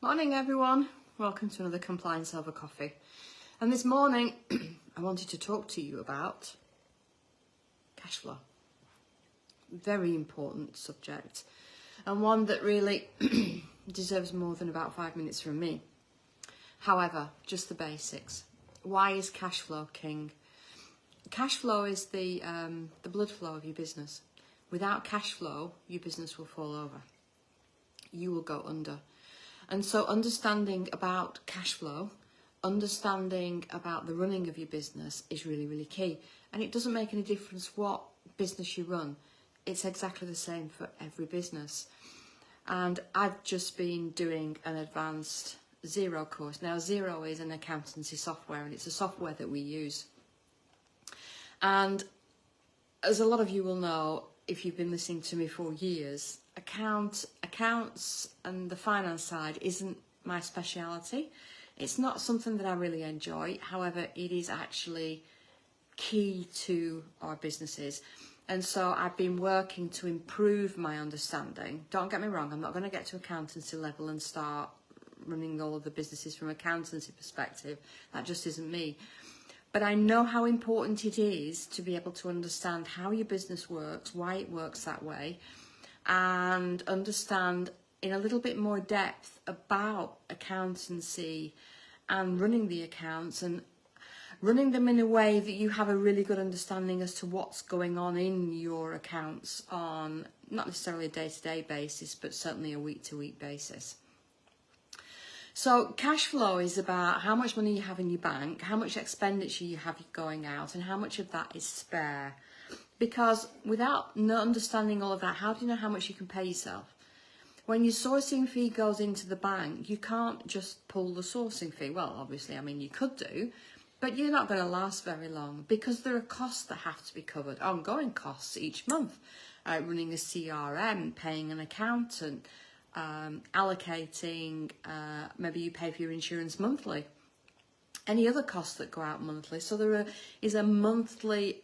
Morning everyone, welcome to another Compliance Over Coffee. And this morning I wanted to talk to you about cash flow. Very important subject and one that really deserves more than about 5 minutes from me. However, just the basics. Why is cash flow king? Cash flow is the blood flow of your business. Without cash flow, your business will fall over. You will go under. And so understanding about cash flow, understanding about the running of your business is really, really key. And it doesn't make any difference what business you run. It's exactly the same for every business. And I've just been doing an advanced Xero course. Now, Xero is an accountancy software, and it's a software that we use. And as a lot of you will know, if you've been listening to me for years, accounts and the finance side isn't my speciality. It's not something that I really enjoy. However, it is actually key to our businesses. And so I've been working to improve my understanding. Don't get me wrong, I'm not going to get to accountancy level and start running all of the businesses from accountancy perspective. That just isn't me. But I know how important it is to be able to understand how your business works, why it works that way, and understand in a little bit more depth about accountancy and running the accounts and running them in a way that you have a really good understanding as to what's going on in your accounts on not necessarily a day-to-day basis, but certainly a week-to-week basis. So cash flow is about how much money you have in your bank, how much expenditure you have going out, and how much of that is spare. Because without not understanding all of that, how do you know how much you can pay yourself? When your sourcing fee goes into the bank, you can't just pull the sourcing fee. Well, obviously, I mean, you could do, but you're not going to last very long because there are costs that have to be covered, ongoing costs each month, running a CRM, paying an accountant, allocating, maybe you pay for your insurance monthly, any other costs that go out monthly. So there is a monthly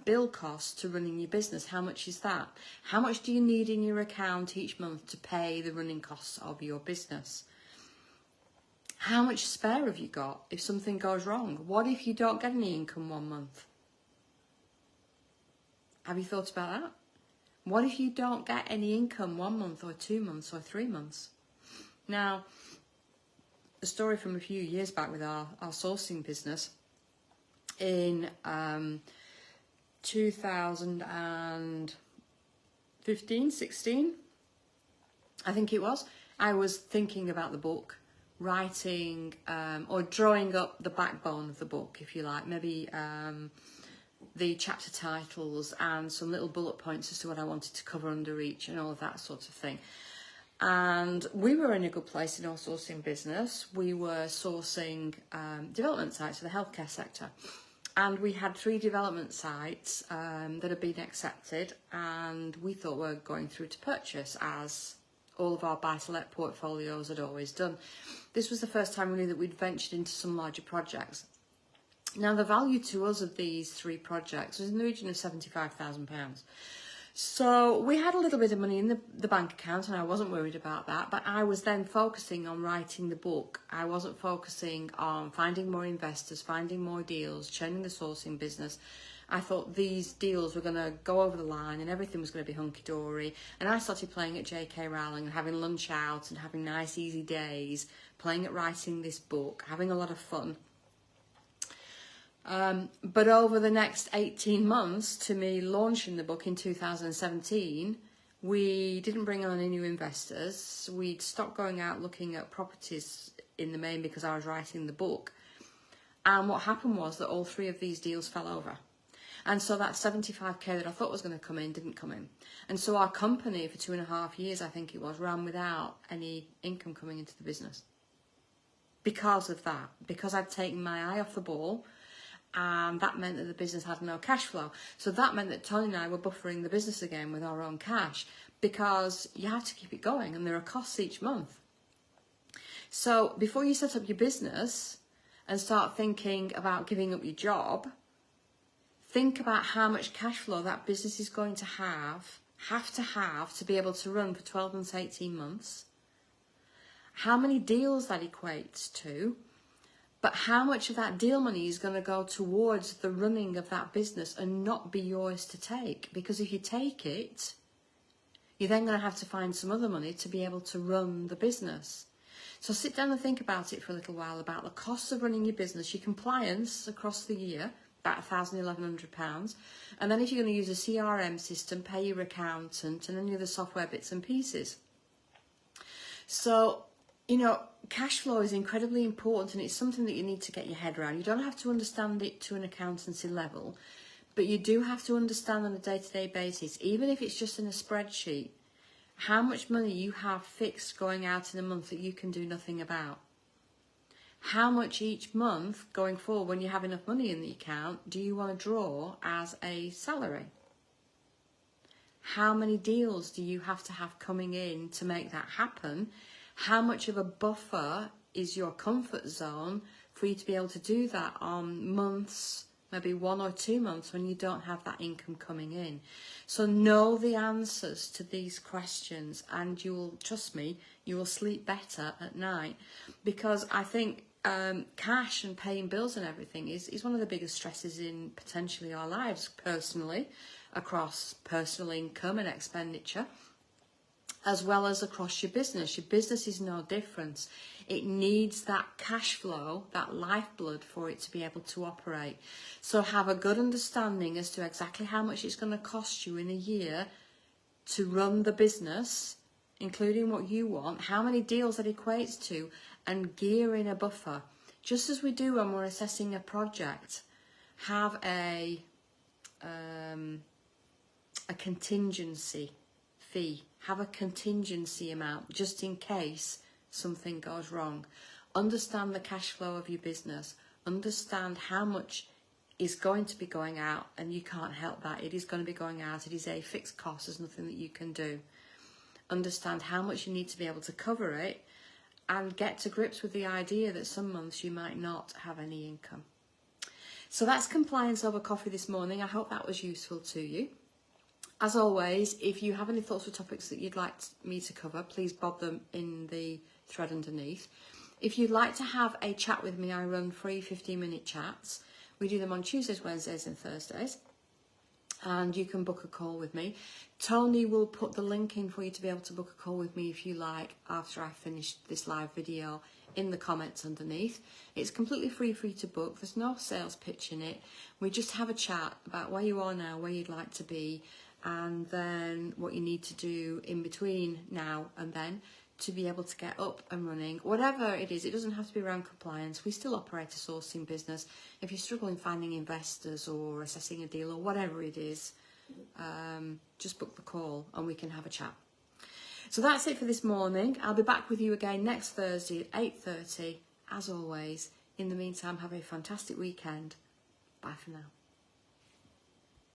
bill cost to running your business. How much is that? How much do you need in your account each month to pay the running costs of your business? How much spare have you got if something goes wrong? What if you don't get any income 1 month? Have you thought about that? What if you don't get any income 1 month or 2 months or 3 months? Now, a story from a few years back with our sourcing business in 2015, 16, I think it was. I was thinking about the book, writing or drawing up the backbone of the book, if you like, maybe the chapter titles and some little bullet points as to what I wanted to cover under each and all of that sort of thing. And we were in a good place in our sourcing business. We were sourcing development sites for the healthcare sector. And we had 3 development sites that had been accepted and we thought were going through to purchase, as all of our buy-to-let portfolios had always done. This was the first time really that we'd ventured into some larger projects. Now, the value to us of these 3 projects was in the region of £75,000. So we had a little bit of money in the bank account and I wasn't worried about that, but I was then focusing on writing the book. I wasn't focusing on finding more investors, finding more deals, churning the sourcing business. I thought these deals were going to go over the line and everything was going to be hunky-dory. And I started playing at J.K. Rowling and having lunch out and having nice, easy days, playing at writing this book, having a lot of fun. But over the next 18 months to me launching the book in 2017, we didn't bring on any new investors. We'd stopped going out looking at properties in the main because I was writing the book. And what happened was that all 3 of these deals fell over. And so that 75k that I thought was going to come in didn't come in. And so our company for 2.5 years, I think it was, ran without any income coming into the business. Because of that, because I'd taken my eye off the ball. And that meant that the business had no cash flow. So that meant that Tony and I were buffering the business again with our own cash because you have to keep it going and there are costs each month. So before you set up your business and start thinking about giving up your job, think about how much cash flow that business is going to have to be able to run for 12 months, 18 months. how many deals that equates to, but how much of that deal money is going to go towards the running of that business and not be yours to take. Because if you take it, you're then going to have to find some other money to be able to run the business. So sit down and think about it for a little while, about the costs of running your business, your compliance across the year, about £1,000, £1,100. And then if you're going to use a CRM system, pay your accountant and any other software bits and pieces. So, you know, cash flow is incredibly important, and it's something that you need to get your head around. You don't have to understand it to an accountancy level, but you do have to understand on a day-to-day basis, even if it's just in a spreadsheet, how much money you have fixed going out in a month that you can do nothing about. How much each month going forward, when you have enough money in the account, do you want to draw as a salary? How many deals do you have to have coming in to make that happen? How much of a buffer is your comfort zone for you to be able to do that on months, maybe 1 or 2 months when you don't have that income coming in? So know the answers to these questions, and you will, trust me, you will sleep better at night. Because I think cash and paying bills and everything is one of the biggest stresses in potentially our lives personally, across personal income and expenditure, as well as across your business. Your business is no different. It needs that cash flow, that lifeblood, for it to be able to operate. So have a good understanding as to exactly how much it's going to cost you in a year to run the business, including what you want, how many deals that equates to, and gear in a buffer. Just as we do when we're assessing a project, have a contingency fee. Have a contingency amount just in case something goes wrong. Understand the cash flow of your business. Understand how much is going to be going out, and you can't help that. It is going to be going out. It is a fixed cost. There's nothing that you can do. Understand how much you need to be able to cover it, and get to grips with the idea that some months you might not have any income. So that's compliance over coffee this morning. I hope that was useful to you. As always, if you have any thoughts or topics that you'd like me to cover, please bob them in the thread underneath. If you'd like to have a chat with me, I run free 15-minute chats. We do them on Tuesdays, Wednesdays and Thursdays. And you can book a call with me. Tony will put the link in for you to be able to book a call with me if you like after I finish this live video in the comments underneath. It's completely free for you to book. There's no sales pitch in it. We just have a chat about where you are now, where you'd like to be, and then what you need to do in between now and then to be able to get up and running. Whatever it is, it doesn't have to be around compliance. We still operate a sourcing business. If you're struggling finding investors or assessing a deal or whatever it is, just book the call and we can have a chat. So that's it for this morning. I'll be back with you again next Thursday at 8:30, as always. In the meantime, have a fantastic weekend. Bye for now.